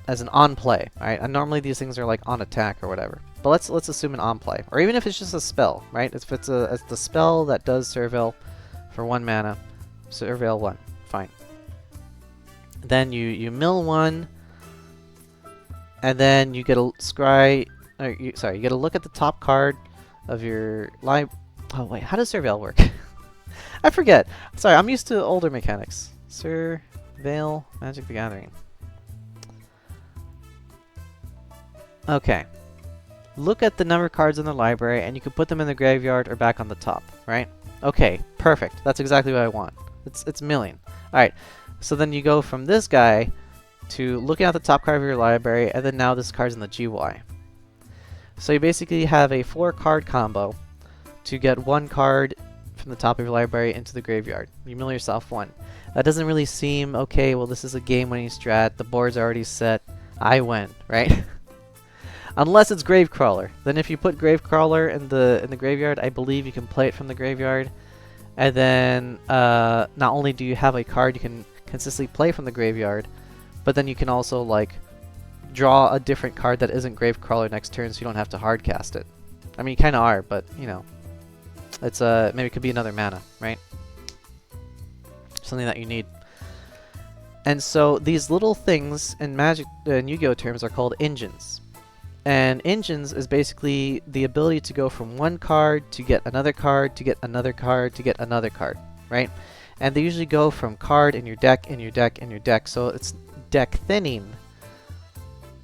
as an on play, right? And normally these things are like on attack or whatever. But let's assume an on play, or even if it's just a spell, right? If it's the spell that does Surveil for 1 mana, Surveil 1, fine. Then you mill 1, and then you get a scry. You get a look at the top card of your live. Oh wait, how does Surveil work? I forget. Sorry, I'm used to older mechanics. Surveil, Magic the Gathering. Okay. Look at the number of cards in the library, and you can put them in the graveyard or back on the top, right? Okay, perfect. That's exactly what I want. It's milling. Alright, so then you go from this guy to looking at the top card of your library, and then now this card's in the GY. So you basically have a 4-card combo to get 1 card from the top of your library into the graveyard. You mill yourself 1. That doesn't really seem, okay, well this is a game-winning strat, the board's already set, I win, right? Unless it's Gravecrawler. Then if you put Gravecrawler in the graveyard, I believe you can play it from the graveyard. And then not only do you have a card you can consistently play from the graveyard, but then you can also like draw a different card that isn't Gravecrawler next turn, so you don't have to hardcast it. I mean, you kind of are, but you know, it's maybe it could be another mana, right? Something that you need. And so these little things in Magic and Yu-Gi-Oh terms are called engines. And engines is basically the ability to go from one card to get another card to get another card to get another card, right? And they usually go from card in your deck, in your deck, in your deck. So it's deck thinning,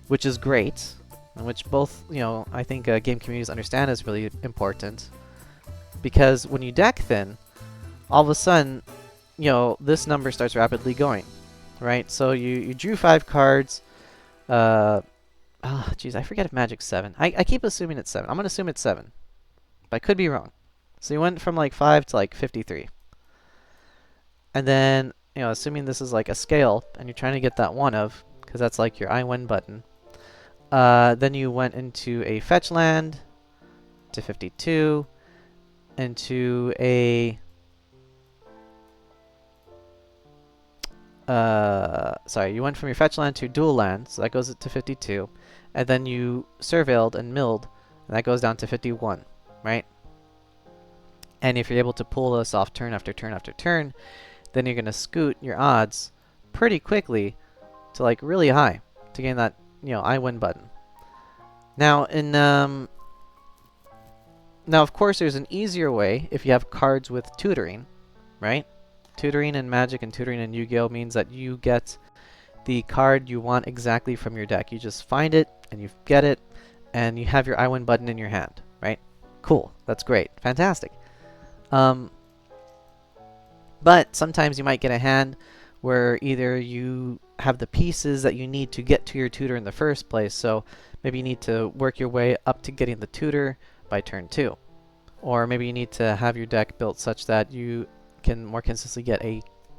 which is great, and which both, you know, I think game communities understand is really important. Because when you deck thin, all of a sudden, you know, this number starts rapidly going, right? So you drew 5 cards. Oh, jeez, I forget if Magic's 7. I keep assuming it's 7. I'm going to assume it's 7. But I could be wrong. So you went from like 5 to like 53. And then, you know, assuming this is like a scale, and you're trying to get that 1 of, because that's like your I win button. Then you went into a fetch land to 52, into a... you went from your fetch land to dual land, so that goes to 52. And then you surveilled and milled, and that goes down to 51, right? And if you're able to pull this off turn after turn after turn, then you're going to scoot your odds pretty quickly to like really high to gain that, you know, I win button. Now, now of course there's an easier way if you have cards with tutoring, right? Tutoring in Magic and tutoring in Yu-Gi-Oh means that you get the card you want exactly from your deck. You just find it and you get it, and you have your I win button in your hand, right? Cool, that's great, fantastic. But sometimes you might get a hand where either you have the pieces that you need to get to your tutor in the first place, so maybe you need to work your way up to getting the tutor by turn 2. Or maybe you need to have your deck built such that you can more consistently get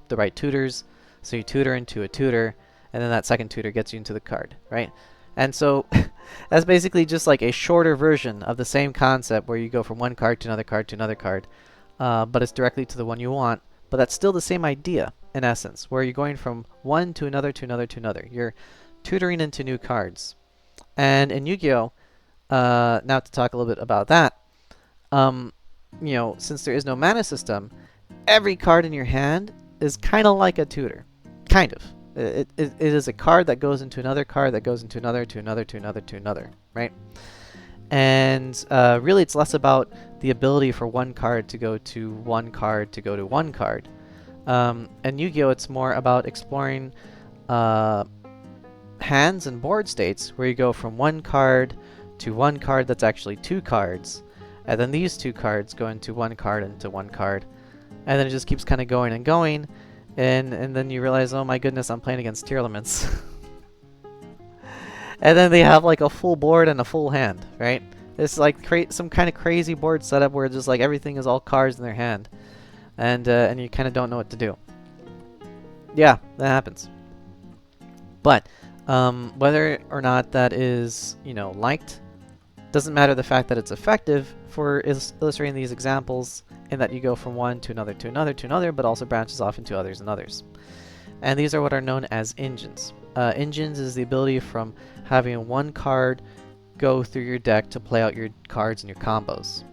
the right tutors, so you tutor into a tutor, and then that second tutor gets you into the card, right? And so that's basically just like a shorter version of the same concept where you go from one card to another card to another card, but it's directly to the one you want. But that's still the same idea, in essence, where you're going from one to another to another to another. You're tutoring into new cards. And in Yu-Gi-Oh!, now to talk a little bit about that, you know, since there is no mana system, every card in your hand is kind of like a tutor. Kind of. It is a card that goes into another card that goes into another to another to another to another, right? And really it's less about the ability for one card to go to one card to go to one card. And Yu-Gi-Oh! It's more about exploring hands and board states where you go from one card to one card that's actually two cards, and then these two cards go into one card into one card, and then it just keeps kind of going and going, and then you realize, oh my goodness, I'm playing against tier elements. And then they have like a full board and a full hand, right? It's like some kind of crazy board setup where just like everything is all cards in their hand, and you kind of don't know what to do. Yeah, that happens. But whether or not that is, you know, liked, doesn't matter the fact that it's effective for illustrating these examples, in that you go from one to another to another to another, but also branches off into others and others. And these are what are known as engines. Engines is the ability from having one card go through your deck to play out your cards and your combos.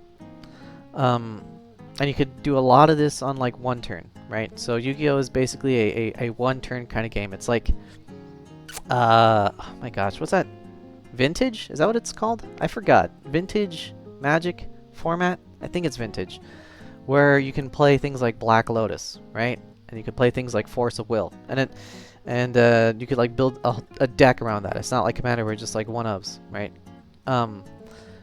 And you could do a lot of this on like one turn, right? So Yu-Gi-Oh! Is basically a one turn kind of game. It's like, oh my gosh, what's that? Vintage? Is that what it's called? I forgot. Vintage Magic format? I think it's Vintage. Where you can play things like Black Lotus, right? And you can play things like Force of Will. And you could like build a deck around that. It's not like Commander where it's just like one-ofs, right?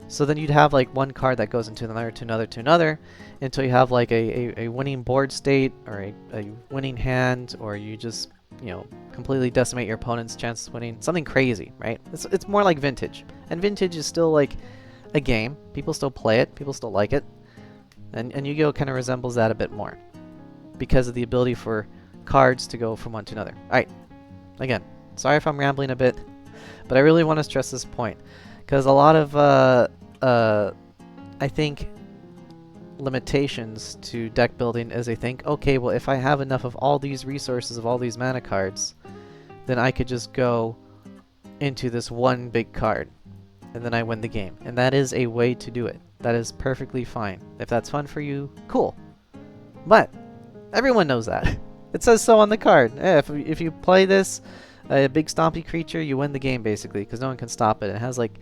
So then you'd have like one card that goes into another to another to another until you have like a winning board state or a winning hand, or you just, you know, completely decimate your opponent's chances of winning. Something crazy, right? It's more like Vintage. And Vintage is still like a game. People still play it. People still like it. And Yu-Gi-Oh! Kind of resembles that a bit more because of the ability for cards to go from one to another. Alright, again, sorry if I'm rambling a bit, but I really want to stress this point because a lot of, I think, limitations to deck building is they think, okay, well, if I have enough of all these resources, of all these mana cards, then I could just go into this one big card and then I win the game. And that is a way to do it. That is perfectly fine. If that's fun for you, cool. But everyone knows that. It says so on the card. If you play this, a big stompy creature, you win the game basically, because no one can stop it. It has like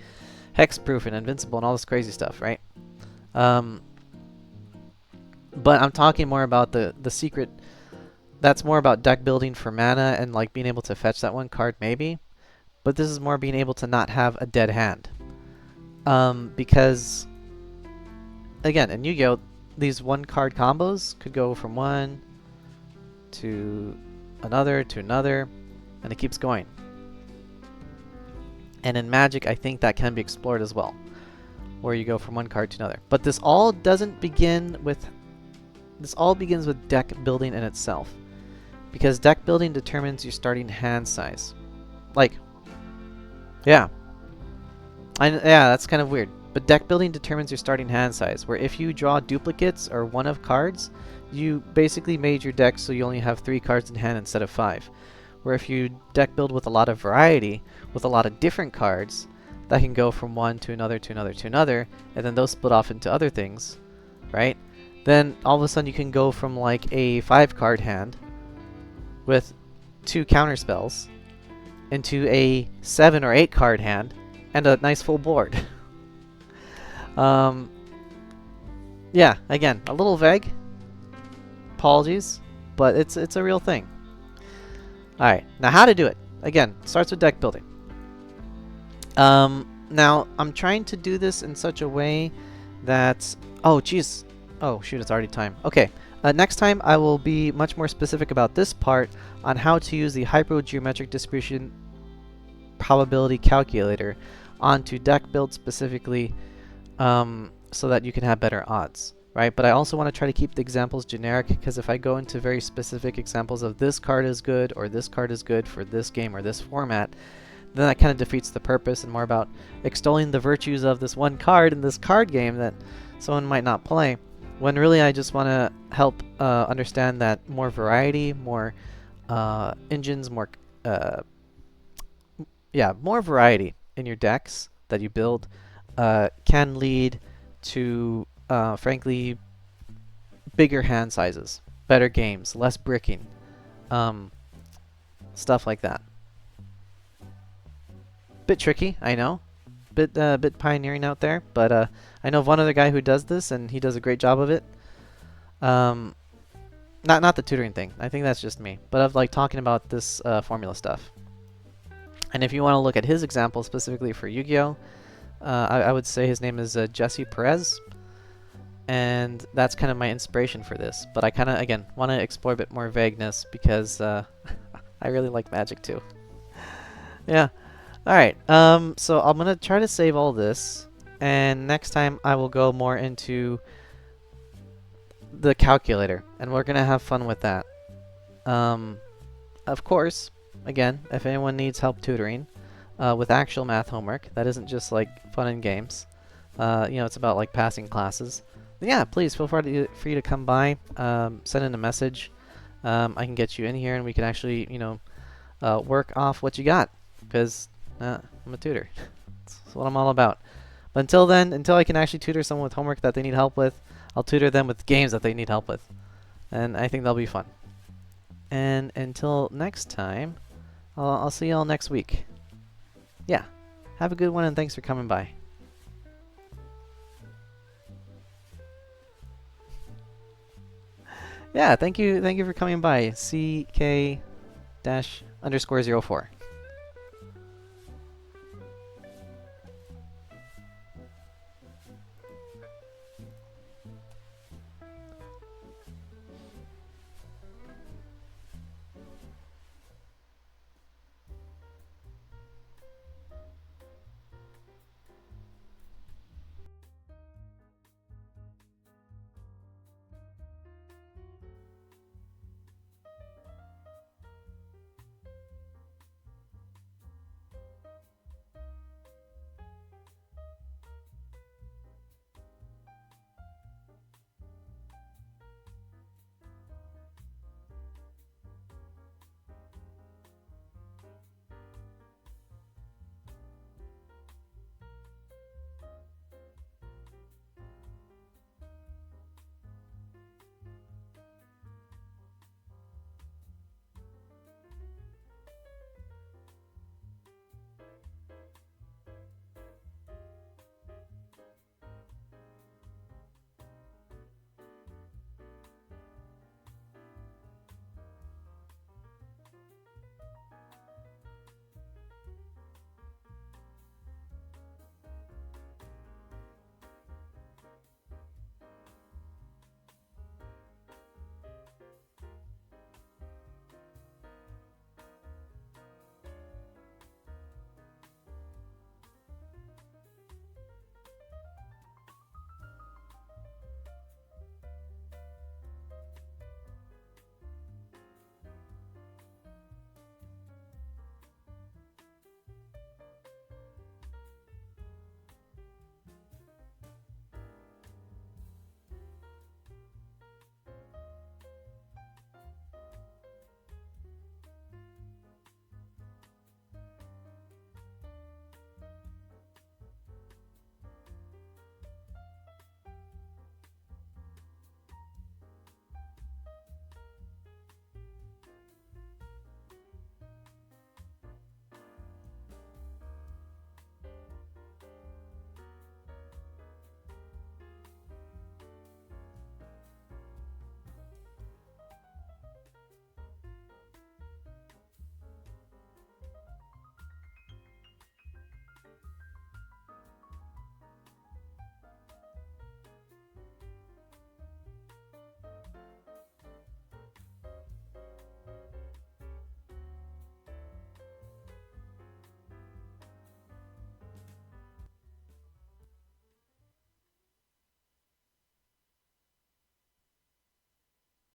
hexproof and invincible and all this crazy stuff, right? But I'm talking more about the secret. That's more about deck building for mana and like being able to fetch that one card maybe. But this is more being able to not have a dead hand. Because again, in Yu-Gi-Oh! These one card combos could go from one to another, and it keeps going. And in Magic, I think that can be explored as well, where you go from one card to another. But this all begins with deck building in itself, because deck building determines your starting hand size. Like, yeah, that's kind of weird. But deck building determines your starting hand size, where if you draw duplicates or one of cards, you basically made your deck so you only have 3 cards in hand instead of 5. Where if you deck build with a lot of variety, with a lot of different cards, that can go from one to another to another to another, and then those split off into other things, right? Then all of a sudden you can go from like a 5-card hand with 2 counter spells into a 7 or 8-card hand and a nice full board. Yeah, again, a little vague. Apologies, but it's a real thing. Alright, now how to do it. Again, starts with deck building. Now, I'm trying to do this in such a way that... Oh, jeez. Oh, shoot, it's already time. Okay, next time I will be much more specific about this part on how to use the hypergeometric distribution probability calculator onto deck build specifically, so that you can have better odds, right? But I also want to try to keep the examples generic, because if I go into very specific examples of this card is good or this card is good for this game or this format, then that kind of defeats the purpose and more about extolling the virtues of this one card in this card game that someone might not play, when really I just want to help understand that more variety, more engines, more more variety in your decks that you build can lead to frankly bigger hand sizes, better games, less bricking, stuff like that. Bit tricky, I know. Bit pioneering out there, but I know of one other guy who does this, and he does a great job of it. Not the tutoring thing. I think that's just me, but of like talking about this formula stuff. And if you want to look at his example specifically for Yu-Gi-Oh, I would say his name is Jesse Perez, and that's kind of my inspiration for this. But I kind of, again, want to explore a bit more vagueness because I really like Magic too. Yeah. Alright, so I'm going to try to save all this, and next time I will go more into the calculator, and we're going to have fun with that. Of course, again, if anyone needs help tutoring with actual math homework, that isn't just like fun and games, you know, it's about like passing classes, then yeah, please feel free to come by, send in a message. I can get you in here and we can actually, you know, work off what you got, because I'm a tutor. That's what I'm all about. But until then, until I can actually tutor someone with homework that they need help with, I'll tutor them with games that they need help with. And I think that'll be fun. And until next time, I'll see y'all next week. Yeah. Have a good one, and thanks for coming by. Yeah, thank you for coming by. CK-_04.